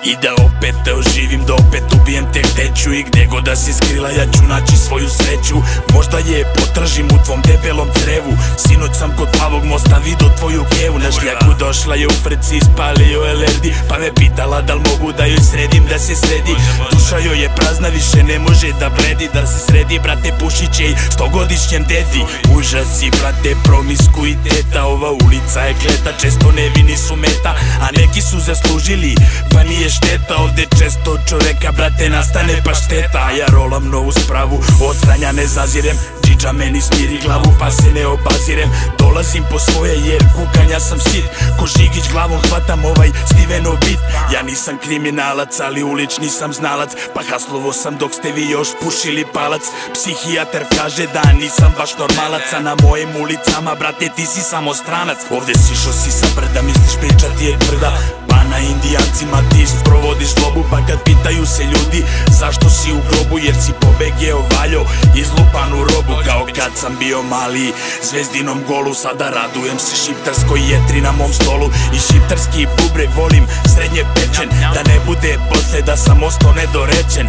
I da opet te oživim, da opet ubijem te gde ću. I gde god da si skrila ja ću naći svoju sreću. Možda je potražim u tvom debelom crevu. Sinoć sam kod Plavog mosta vidio tvoju kevu. Na šljaku došla je u frci, ispalio je lerdi, pa me pitala da li mogu da joj sredim, da se sredi. Duša joj je prazna, više ne može da bledi. Da se sredi, brate, pušiće i 100-godišnjem dedi. Užasi, brate, promiskuiteta. Ova ulica je kleta, često nevini su meta, a neki su zaslužili, pa nije šteta. Ovde često čoveka, brate, nastane pa šteta. A ja rolam novu spravu, od stranja ne zazirem. Džidža meni smiri glavu, pa se ne obazirem. Dolazim po svoje jer kukanja sam sit. Ko Žigić glavom hvatam ovaj Stevenov bit. Ja nisam kriminalac, ali ulični sam znalac, pa haslovo sam dok ste vi još pušili palac. Psihijatar kaže da nisam baš normalac, a na mojim ulicama, brate, ti si samo stranac. Ovde sišao si sa brda, misliš pričati je tvrda, pa na Indijancima ti sprovodiš zlobu. Pa kad pitaju se ljudi zašto si u grobu, jer si pobegeo valjo izlupanu robu. Kao kad sam bio mali zvezdinom golu, sada radujem se šiptarskoj jetri na mom stolu. I šiptarski bubreg volim srednje pečen, da ne bude posle da sam ostao nedorečen.